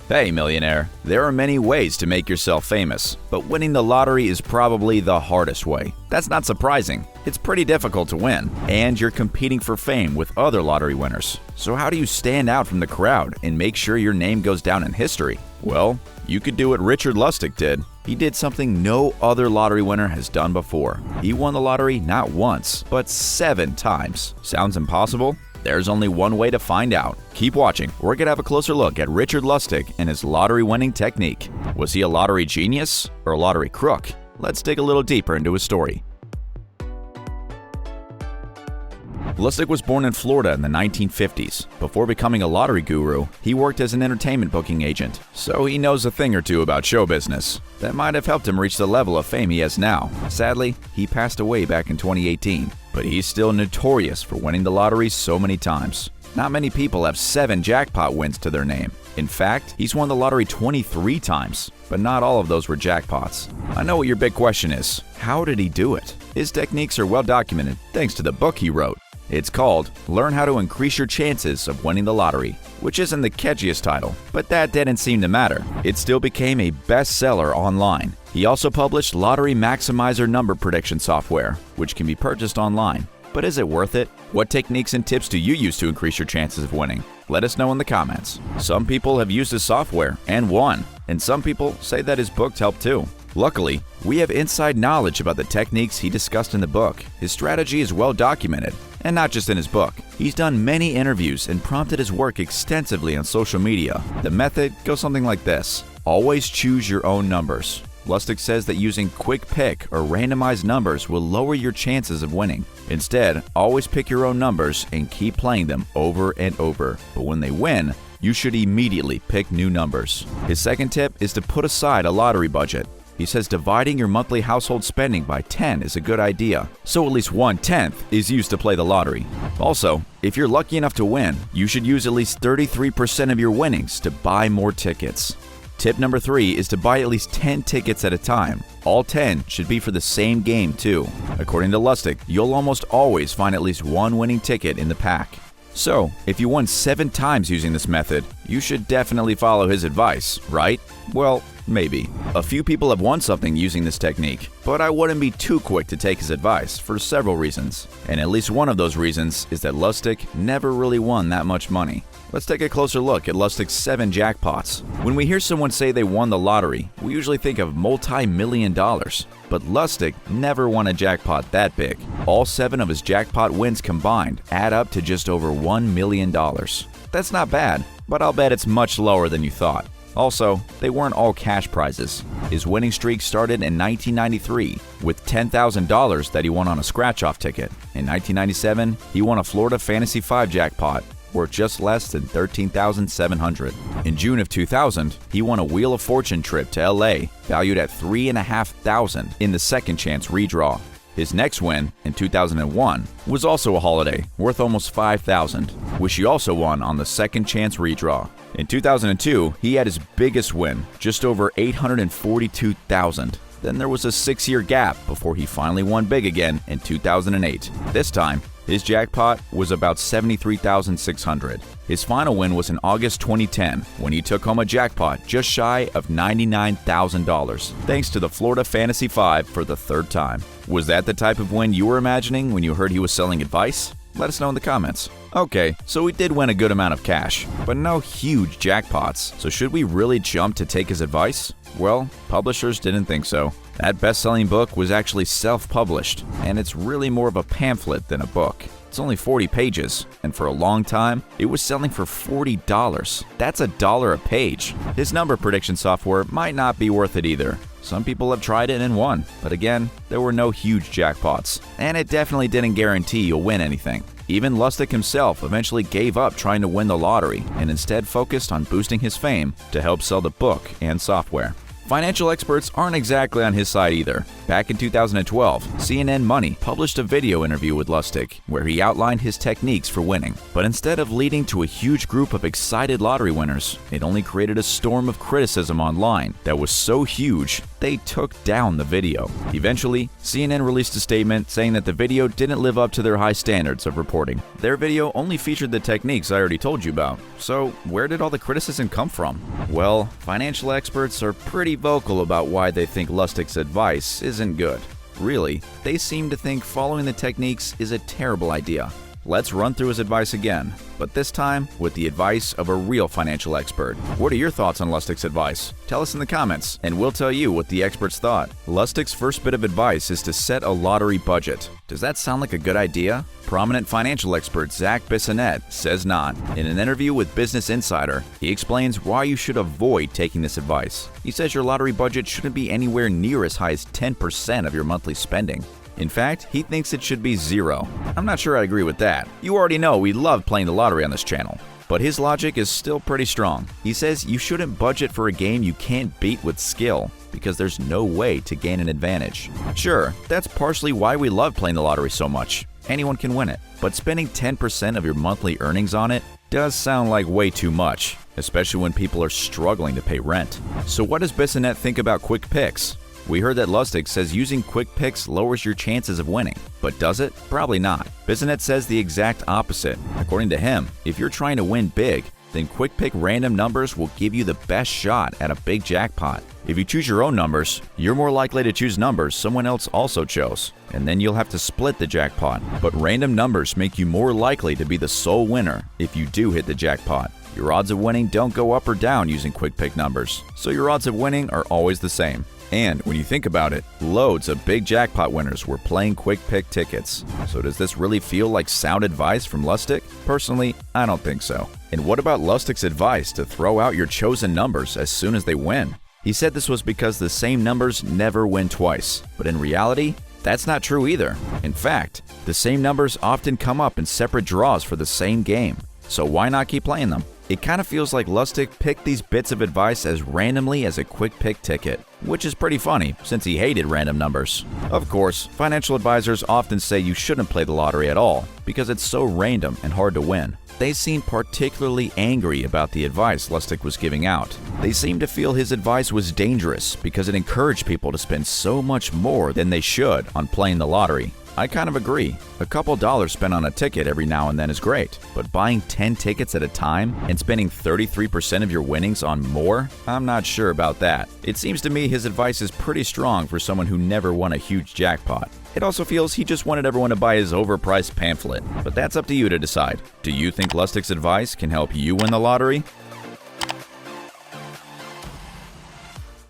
Hey millionaire, there are many ways to make yourself famous, but winning the lottery is probably the hardest way. That's not surprising. It's pretty difficult to win, and you're competing for fame with other lottery winners. So how do you stand out from the crowd and make sure your name goes down in history? Well, you could do what Richard Lustig did. He did something no other lottery winner has done before. He won the lottery not once, but 7 times. Sounds impossible? There's only one way to find out. Keep watching. We're going to have a closer look at Richard Lustig and his lottery winning technique. Was he a lottery genius or a lottery crook? Let's dig a little deeper into his story. Lustig was born in Florida in the 1950s. Before becoming a lottery guru, he worked as an entertainment booking agent, so he knows a thing or two about show business. That might have helped him reach the level of fame he has now. Sadly, he passed away back in 2018, but he's still notorious for winning the lottery so many times. Not many people have 7 jackpot wins to their name. In fact, he's won the lottery 23 times, but not all of those were jackpots. I know what your big question is. How did he do it? His techniques are well documented thanks to the book he wrote. It's called Learn How to Increase Your Chances of Winning the Lottery, which isn't the catchiest title, but that didn't seem to matter. It still became a bestseller online. He also published Lottery Maximizer number prediction software, which can be purchased online. But is it worth it? What techniques and tips do you use to increase your chances of winning? Let us know in the comments. Some people have used his software and won, and some people say that his book helped too. Luckily, we have inside knowledge about the techniques he discussed in the book. His strategy is well documented, and not just in his book. He's done many interviews and prompted his work extensively on social media. The method goes something like this. Always choose your own numbers. Lustig says that using quick pick or randomized numbers will lower your chances of winning. Instead, always pick your own numbers and keep playing them over and over. But when they win, you should immediately pick new numbers. His second tip is to put aside a lottery budget. He says dividing your monthly household spending by 10 is a good idea, so at least 1/10 is used to play the lottery. Also, if you're lucky enough to win, you should use at least 33% of your winnings to buy more tickets. Tip number 3 is to buy at least 10 tickets at a time. All 10 should be for the same game too. According to Lustig, you'll almost always find at least one winning ticket in the pack. So, if you won 7 times using this method, you should definitely follow his advice, right? Well, maybe. A few people have won something using this technique, but I wouldn't be too quick to take his advice for several reasons. And at least one of those reasons is that Lustig never really won that much money. Let's take a closer look at Lustig's 7 jackpots. When we hear someone say they won the lottery, we usually think of multi-million dollars. But Lustig never won a jackpot that big. All 7 of his jackpot wins combined add up to just over $1 million. That's not bad, but I'll bet it's much lower than you thought. Also, they weren't all cash prizes. His winning streak started in 1993 with $10,000 that he won on a scratch-off ticket. In 1997, he won a Florida Fantasy 5 jackpot worth just less than $13,700. In June of 2000, he won a Wheel of Fortune trip to LA valued at $3,500 in the second chance redraw. His next win, in 2001, was also a holiday worth almost $5,000, which he also won on the second chance redraw. In 2002, he had his biggest win, just over $842,000. Then there was a 6-year gap before he finally won big again in 2008. This time, his jackpot was about $73,600. His final win was in August 2010 when he took home a jackpot just shy of $99,000 thanks to the Florida Fantasy 5 for the 3rd time. Was that the type of win you were imagining when you heard he was selling advice? Let us know in the comments. Okay, so he did win a good amount of cash, but no huge jackpots. So should we really jump to take his advice? Well, publishers didn't think so. That best-selling book was actually self-published, and it's really more of a pamphlet than a book. It's only 40 pages, and for a long time, it was selling for $40. That's $1 a page. His number prediction software might not be worth it either. Some people have tried it and won, but again, there were no huge jackpots, and it definitely didn't guarantee you'll win anything. Even Lustig himself eventually gave up trying to win the lottery and instead focused on boosting his fame to help sell the book and software. Financial experts aren't exactly on his side either. Back in 2012, CNN Money published a video interview with Lustig where he outlined his techniques for winning. But instead of leading to a huge group of excited lottery winners, it only created a storm of criticism online that was so huge they took down the video. Eventually, CNN released a statement saying that the video didn't live up to their high standards of reporting. Their video only featured the techniques I already told you about. So where did all the criticism come from? Well, financial experts are pretty vocal about why they think Lustig's advice isn't good. Really, they seem to think following the techniques is a terrible idea. Let's run through his advice again, but this time with the advice of a real financial expert. What are your thoughts on Lustig's advice? Tell us in the comments, and we'll tell you what the experts thought. Lustig's first bit of advice is to set a lottery budget. Does that sound like a good idea? Prominent financial expert Zach Bissonette says not. In an interview with Business Insider, he explains why you should avoid taking this advice. He says your lottery budget shouldn't be anywhere near as high as 10% of your monthly spending. In fact, he thinks it should be 0. I'm not sure I agree with that. You already know we love playing the lottery on this channel. But his logic is still pretty strong. He says you shouldn't budget for a game you can't beat with skill, because there's no way to gain an advantage. Sure, that's partially why we love playing the lottery so much. Anyone can win it. But spending 10% of your monthly earnings on it does sound like way too much, especially when people are struggling to pay rent. So what does Bissonette think about quick picks? We heard that Lustig says using quick picks lowers your chances of winning. But does it? Probably not. Bissonette says the exact opposite. According to him, if you're trying to win big, then quick pick random numbers will give you the best shot at a big jackpot. If you choose your own numbers, you're more likely to choose numbers someone else also chose, and then you'll have to split the jackpot. But random numbers make you more likely to be the sole winner if you do hit the jackpot. Your odds of winning don't go up or down using quick pick numbers, so your odds of winning are always the same. And when you think about it, loads of big jackpot winners were playing quick pick tickets. So does this really feel like sound advice from Lustig? Personally, I don't think so. And what about Lustig's advice to throw out your chosen numbers as soon as they win? He said this was because the same numbers never win twice. But in reality, that's not true either. In fact, the same numbers often come up in separate draws for the same game. So why not keep playing them? It kind of feels like Lustig picked these bits of advice as randomly as a quick pick ticket, which is pretty funny since he hated random numbers. Of course, financial advisors often say you shouldn't play the lottery at all because it's so random and hard to win. They seem particularly angry about the advice Lustig was giving out. They seem to feel his advice was dangerous because it encouraged people to spend so much more than they should on playing the lottery. I kind of agree. A couple dollars spent on a ticket every now and then is great, but buying 10 tickets at a time and spending 33% of your winnings on more? I'm not sure about that. It seems to me his advice is pretty strong for someone who never won a huge jackpot. It also feels he just wanted everyone to buy his overpriced pamphlet, but that's up to you to decide. Do you think Lustig's advice can help you win the lottery?